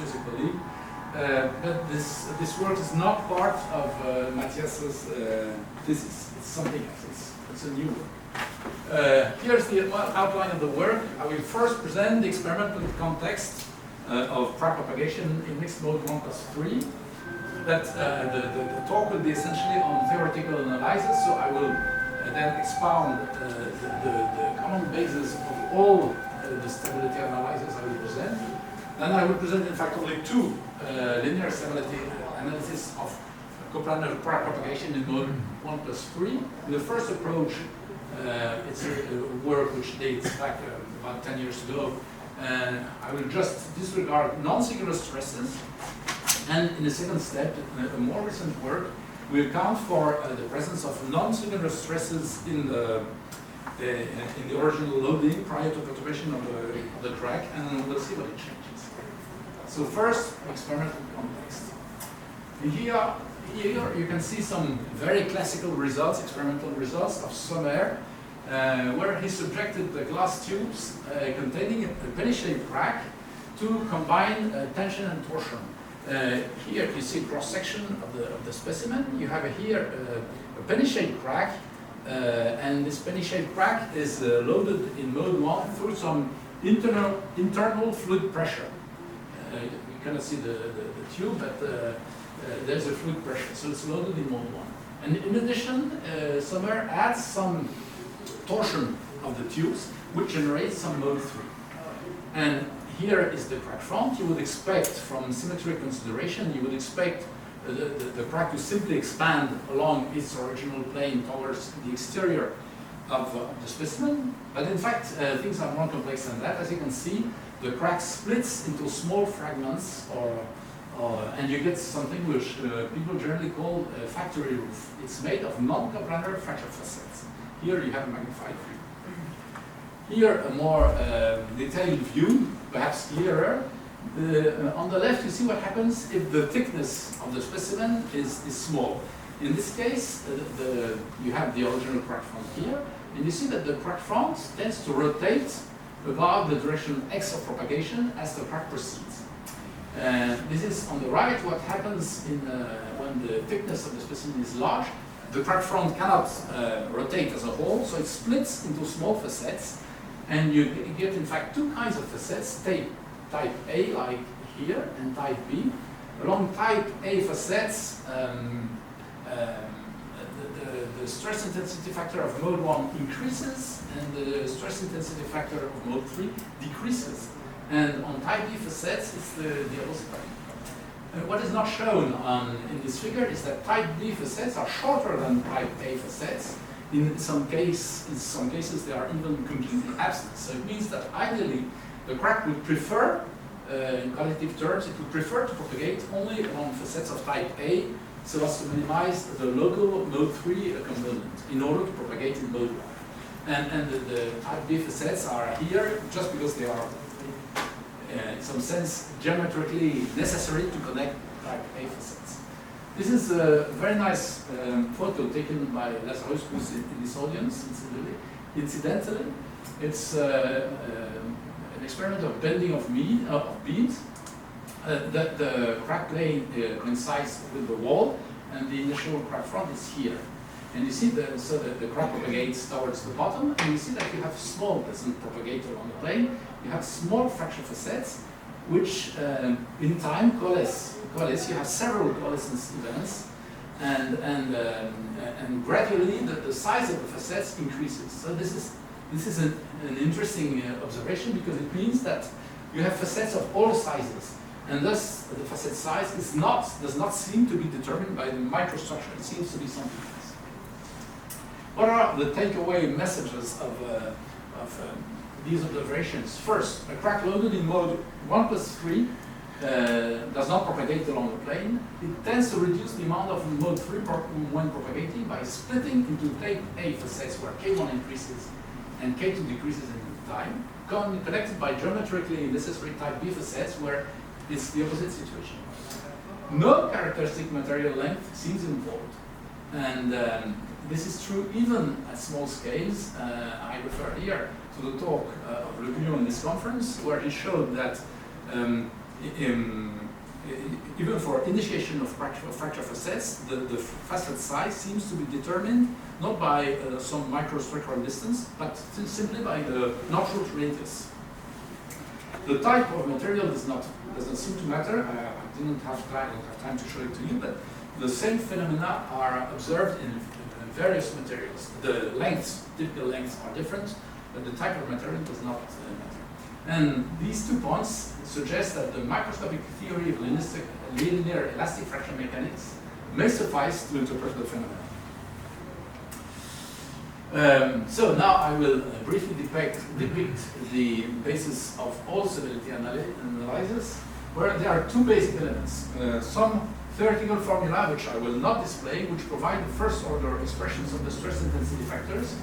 physically. But this work is not part of Mathias's thesis. It's something else. It's a new work. Here's the outline of the work. I will first present the experimental context of propagation in mixed mode 1+3. That the talk will be essentially on theoretical analysis, so I will then expound the common basis of all the stability analysis I will present. Then I will present, in fact, only two linear stability analysis of coplanar propagation in mode 1+3. In the first approach, it's a work which dates back about 10 years ago, and I will just disregard non-singular stresses. And in the second step, a more recent work, we account for the presence of non-singular stresses in the original loading prior to perturbation of the crack, and we'll see what it changes. So first, experimental context. Here you can see some very classical results, experimental results of Sommer, where he subjected the glass tubes containing a penny-shaped crack to combine tension and torsion. Here you see cross-section of the specimen. You have here a penny-shaped crack, and this penny-shaped crack is loaded in mode 1 through some internal fluid pressure. You cannot see the tube, but there's a fluid pressure, so it's loaded in mode 1. And in addition, Sommer adds some torsion of the tubes, which generates some mode 3. And here is the crack front. You would expect, from symmetric consideration, you would expect the crack to simply expand along its original plane towards the exterior of the specimen. But in fact, things are more complex than that. As you can see, the crack splits into small fragments, and you get something which people generally call a factory roof. It's made of non-coplanar fracture facets. Here you have a magnified view. Here a more detailed view, perhaps clearer. On the left, you see what happens if the thickness of the specimen is small. In this case, you have the original crack front here, and you see that the crack front tends to rotate about the direction x of propagation as the crack proceeds. This is on the right what happens when the thickness of the specimen is large. The crack front cannot rotate as a whole, so it splits into small facets, and you get in fact two kinds of facets, type A like here and type B. Along type A facets, the stress intensity factor of mode 1 increases and the stress intensity factor of mode 3 decreases. And on type B facets, it's the opposite. What is not shown in this figure is that type B facets are shorter than type A facets. In some cases, they are even completely absent. So it means that ideally, the crack would prefer, in qualitative terms, it would prefer to propagate only along facets of type A, so as to minimize the local mode 3 component in order to propagate in mode 1. And the type B facets are here just because they are, in some sense, geometrically necessary to connect type A facets. This is a very nice photo taken by Lazarus, who's in this audience, incidentally. It's an experiment of bending of beams. The crack plane coincides with the wall, and the initial crack front is here. And you see so the crack propagates towards the bottom, and you see that you have small, doesn't propagate along the plane. You have small fracture facets, which in time coalesce. You have several coalescence events, and gradually the size of the facets increases. So this is an interesting observation, because it means that you have facets of all sizes, and thus the facet size does not seem to be determined by the microstructure. It seems to be something else. What are the takeaway messages of these observations? First, a crack loaded in mode 1+3 does not propagate along the plane. It tends to reduce the amount of mode 3 when propagating by splitting into type A facets where K1 increases and K2 decreases in time, connected by geometrically necessary type B facets where it's the opposite situation. No characteristic material length seems involved, and this is true even at small scales. I refer here to the talk of Lebihain in this conference, where he showed that even for initiation of fracture facets, the facet size seems to be determined not by some microstructural distance, but simply by the knot-root radius. The type of material doesn't seem to matter. I don't have time to show it to you, but the same phenomena are observed in various materials. The lengths, typical lengths, are different, but the type of material does not matter. And these 2 points suggest that the microscopic theory of linear elastic fraction mechanics may suffice to interpret the phenomena. So now I will briefly depict the basis of all stability analysis, where there are 2 basic elements. Some theoretical formula, which I will not display, which provide the first order expressions of the stress intensity factors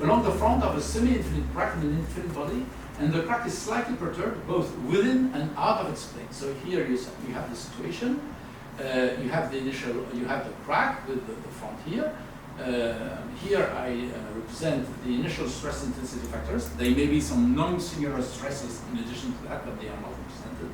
along the front of a semi-infinite crack in an infinite body, and the crack is slightly perturbed both within and out of its plane. So here you have the situation. You have the crack with the front here. Here I represent the initial stress intensity factors. They may be some non-singular stresses in addition to that, but they are not represented.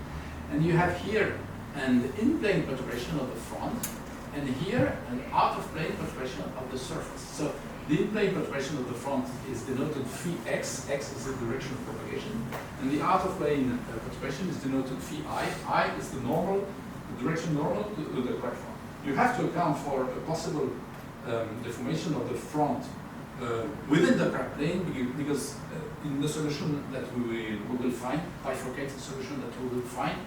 And you have here an in-plane perturbation of the front, and here an out-of-plane perturbation of the surface. So the in-plane perturbation of the front is denoted phi x. X is the direction of propagation, and the out-of-plane perturbation is denoted phi I. I is the direction normal to the crack front. You have to account for a possible deformation of the front within the crack plane, because in the solution that we will find, bifurcated solution that we will find,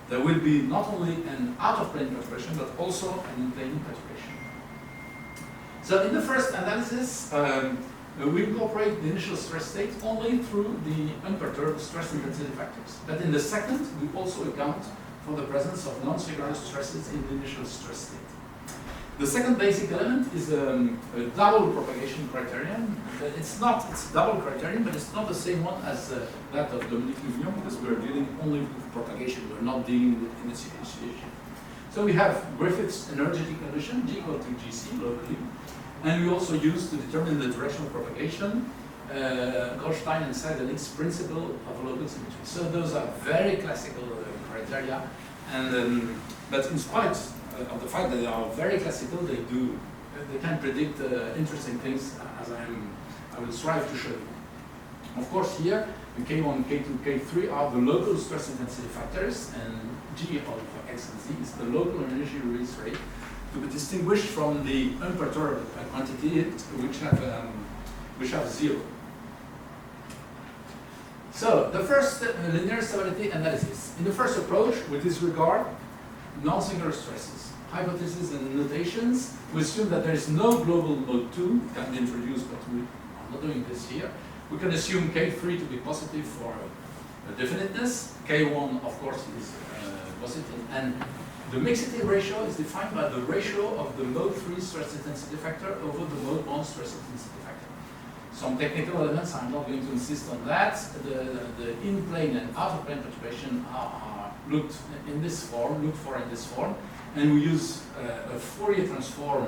there will be not only an out-of-plane perturbation, but also an in-plane perturbation. So in the first analysis, we incorporate the initial stress state only through the unperturbed stress intensity factors. But in the second, we also account for the presence of non-singular stresses in the initial stress state. The second basic element is a double propagation criterion. It's double criterion, but it's not the same one as that of Dominique Lebihain, because we're dealing only with propagation. We're not dealing with initiation. So we have Griffith's energetic condition, G equal to Gc locally, and we also use to determine the direction of propagation Goldstein and Seidelik's principle of local symmetry. So those are very classical criteria, and but in spite of the fact that they are very classical, they can predict interesting things, as I will strive to show you. Of course, here in K1, K2, K3 are the local stress intensity factors, and G of X and Z is the local energy release rate, to be distinguished from the unperturbed quantity which have zero. So the first linear stability analysis. In the first approach, we disregard non-singular stresses. Hypotheses and notations, we assume that there is no global mode 2, it can be introduced, but we are not doing this here. We can assume K3 to be positive for definiteness. K1, of course, is positive. And the mixity ratio is defined by the ratio of the mode 3 stress intensity factor over the mode 1 stress intensity factor. Some technical elements, I'm not going to insist on that. The in-plane and out-of-plane perturbation are looked for in this form. And we use a Fourier transform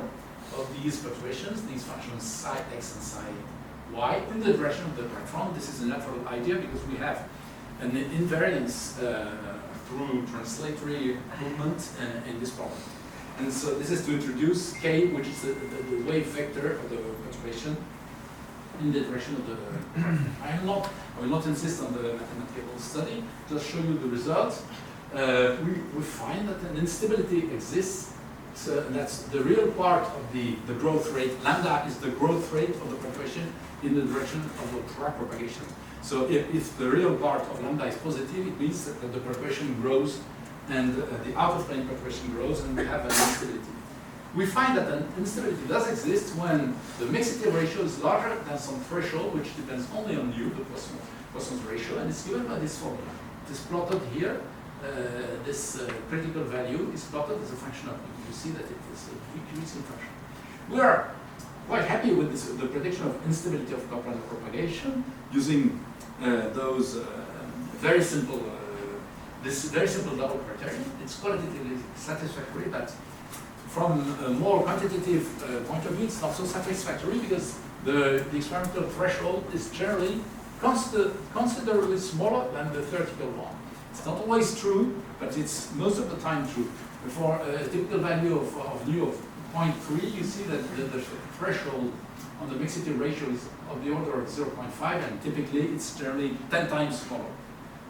of these perturbations, these functions psi x and psi y, in the direction of the crack front. This is a natural idea because we have an invariance through translatory movement in this problem. And so this is to introduce k, which is the wave vector of the perturbation in the direction of the I will not insist on the mathematical study, just show you the result. We find that an instability exists. So that's the real part of the growth rate. Lambda is the growth rate of the perturbation in the direction of the crack propagation. So if the real part of lambda is positive, it means that the perturbation grows and the out-of-plane perturbation grows, and we have an instability. We find that an instability does exist when the mixity ratio is larger than some threshold, which depends only on u, the Poisson's ratio, and it's given by this formula. It is plotted here. This critical value is plotted as a function of u. You see that it is a decreasing function. We are quite happy with the prediction of instability of coplanar propagation using those very simple double criterion. It's qualitatively satisfactory, but from a more quantitative point of view, it's not so satisfactory because the experimental threshold is generally considerably smaller than the theoretical one. It's not always true, but it's most of the time true. For a typical value of nu of 0.3, you see that the threshold on the mixity ratio is of the order of 0.5, and typically it's generally 10 times smaller.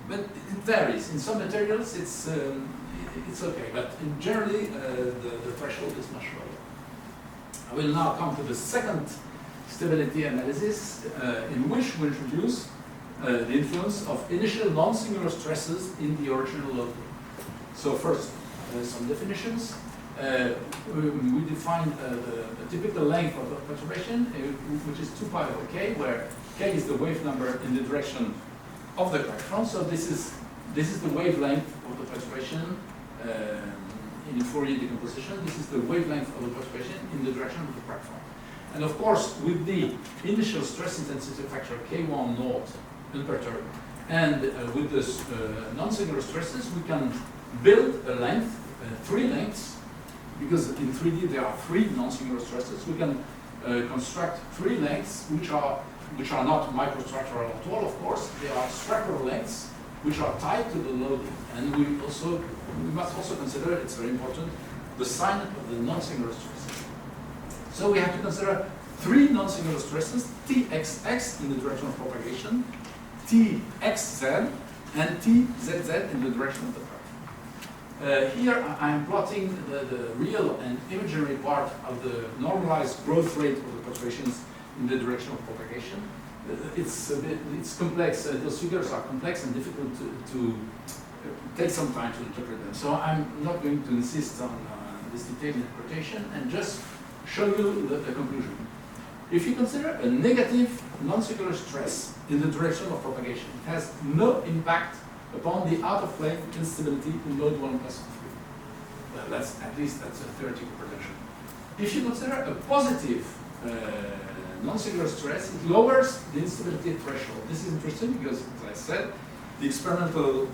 But it varies. In some materials, it's okay, but generally the threshold is much lower. I will now come to the second stability analysis, in which we introduce the influence of initial non-singular stresses in the original load. So first, some definitions. We define the typical length of the perturbation, which is 2 pi over k, where k is the wave number in the direction of the crack front. So this is the wavelength of the perturbation in Fourier decomposition. This is the wavelength of the perturbation in the direction of the crack front. And of course, with the initial stress intensity factor K1 naught unperturbed, and with the non-singular stresses, we can build a length, 3 lengths, because in 3D there are 3 non-singular stresses. We can construct 3 lengths which are not microstructural at all, of course. They are structural lengths which are tied to the loading. And we must also consider, it's very important, the sign of the non-singular stresses. So we have to consider 3 non-singular stresses, Txx in the direction of propagation, Txz, and Tzz in the direction of the crack. Here I'm plotting the real and imaginary part of the normalized growth rate of the perturbations in the direction of propagation. It's complex. Those figures are complex and difficult to take some time to interpret them. So I'm not going to insist on this detailed interpretation and just show you the conclusion. If you consider a negative non-singular stress in the direction of propagation, it has no impact upon the out-of-plane instability in mode 1 plus 3. Well, that's a theoretical projection. If you consider a positive non-singular stress, it lowers the instability threshold. This is interesting because, as I said, the experimental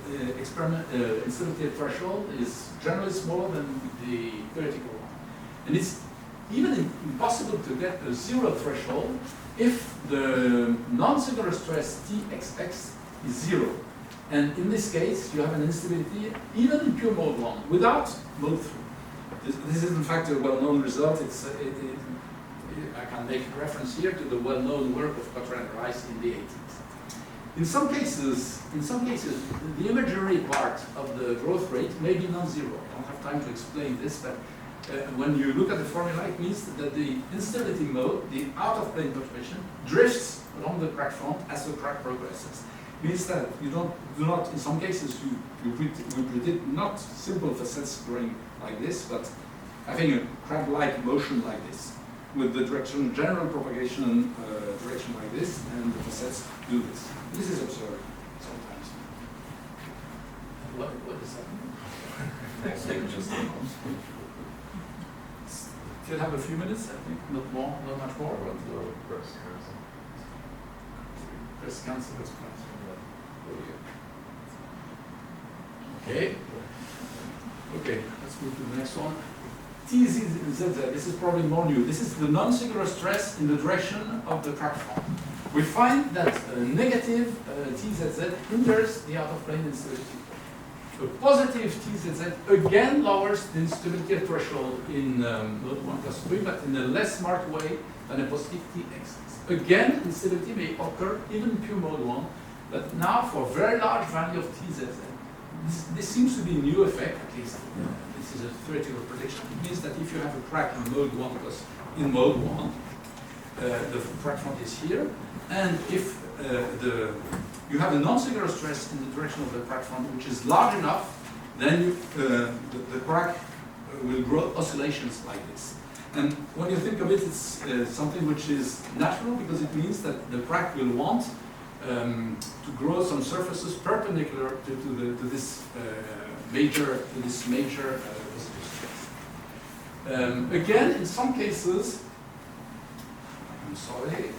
instability threshold is generally smaller than the theoretical one. And it's even impossible to get a 0 threshold if the non-singular stress Txx is 0. And in this case, you have an instability even in pure mode 1 without mode 3. This is in fact a well-known result. I can make reference here to the well-known work of Cotran and Rice in the 80s. In some cases, the imaginary part of the growth rate may be non-zero. I don't have time to explain this, but when you look at the formula, it means that the instability mode, the out-of-plane perturbation, drifts along the crack front as the crack progresses. It means that you do not, in some cases, we predict not simple facets growing like this, but having a crab-like motion like this, with the general propagation direction like this, and the facets do this. This is observed sometimes. What is happening? Still have a few minutes, I think, not much more. But press cancel. Okay, let's move to the next one. Tzz, this is probably more new. This is the non-singular stress in the direction of the crack front. We find that negative Tzz hinders the out-of-plane instability. A positive Tzz again lowers the instability threshold in mode 1 plus 3, but in a less marked way than a positive Tx. Again, instability may occur even in pure mode 1, but now for a very large value of Tzz. This seems to be a new effect, at least. This is a theoretical prediction. It means that if you have a crack in mode 1 plus in mode 1, the crack front is here, and if you have a non-singular stress in the direction of the crack front, which is large enough, then the crack will grow oscillations like this. And when you think of it, it's something which is natural, because it means that the crack will want to grow some surfaces perpendicular to this major positive stress. Again, in some cases, I'm sorry.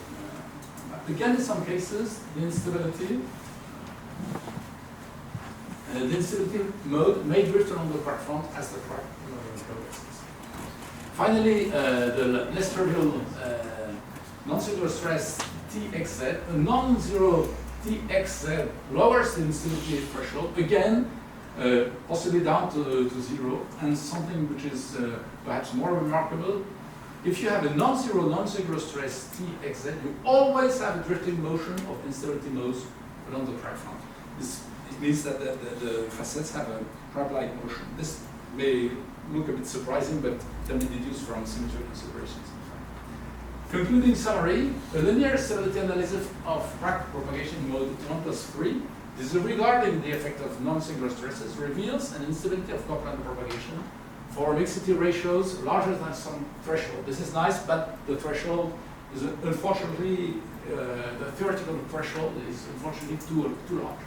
Again, in some cases, the instability mode may drift along the crack front as the crack progresses. Finally, the less trivial non-singular stress Txz, a non-zero Txz lowers the instability threshold, again, possibly down to 0, and something which is perhaps more remarkable, if you have a non-zero, non-singular stress Txz, you always have a drifting motion of instability modes along the crack front. It means that the facets have a crab-like motion. This may look a bit surprising, but can be deduced from symmetry considerations. Concluding summary, a linear stability analysis of crack propagation mode 1+3, disregarding the effect of non-singular stresses, reveals an instability of coplanar propagation for mixity ratios larger than some threshold. This is nice, but the threshold is unfortunately, the theoretical threshold is unfortunately too large.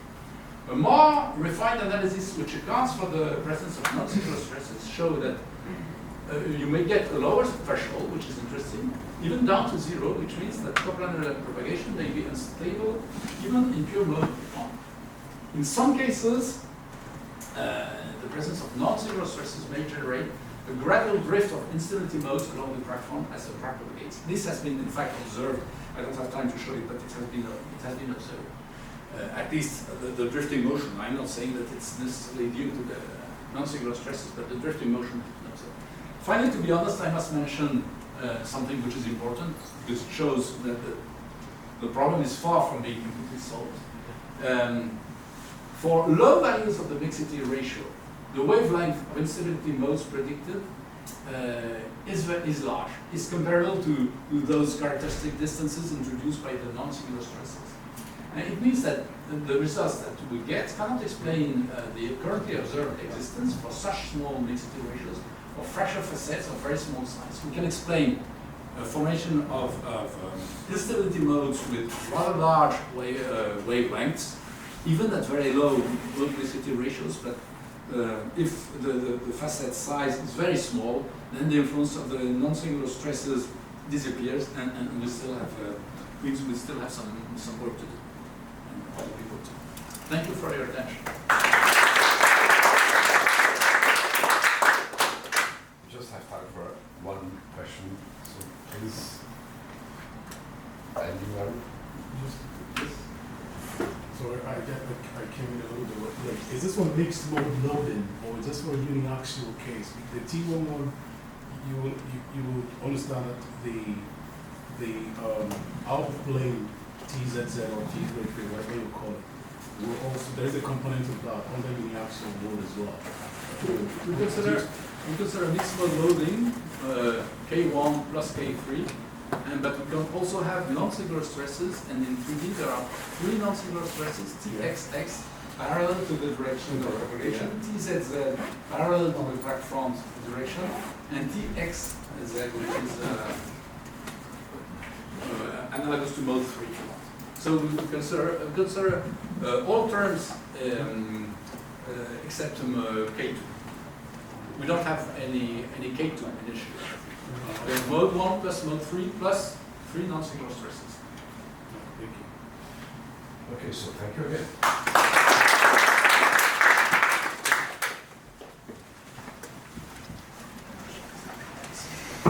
A more refined analysis which accounts for the presence of non-singular stresses show that you may get a lower threshold, which is interesting, even down to 0, which means that coplanar propagation may be unstable even in pure mode 1. In some cases, the presence of non-singular stresses may generate a gradual drift of instability modes along the crack front as the crack propagates. This has been, in fact, observed. I don't have time to show it, but it has been observed. At least the drifting motion. I'm not saying that it's necessarily due to the non-singular stresses, but the drifting motion has been observed. Finally, to be honest, I must mention something which is important, because it shows that the problem is far from being completely solved. For low values of the mixity ratio, the wavelength of instability modes predicted is large. It's comparable to those characteristic distances introduced by the non-singular stresses. And it means that the results that we get cannot explain the currently observed existence for such small mixity ratios of fracture facets of very small size. We can explain formation of instability modes with rather large wavelengths, even at very low mixity ratios, but if the facet size is very small, then the influence of the non-singular stresses disappears, and we still have some work to do, and other people too. Thank you for your attention. Just have time for one question, so please. Anyone? So I came in a little bit late. Is this one mixed mode loading, or is this for a uniaxial case? The T11, you will understand that the out of plane TZZ or T33, whatever you call it, will also, there is a component of that under uniaxial mode as well. We consider mixed mode loading, K1 plus K3. But we can also have non-singular stresses, and in 3D there are 3 non-singular stresses, Txx parallel to the direction of propagation, Tzz parallel to the crack front direction, and Txz, which is analogous to mode 3. So we consider all terms except K2. We don't have any K2 initially. We have mode 1 plus mode 3 plus 3 non-singular stresses. Thank you. Okay, so thank you again.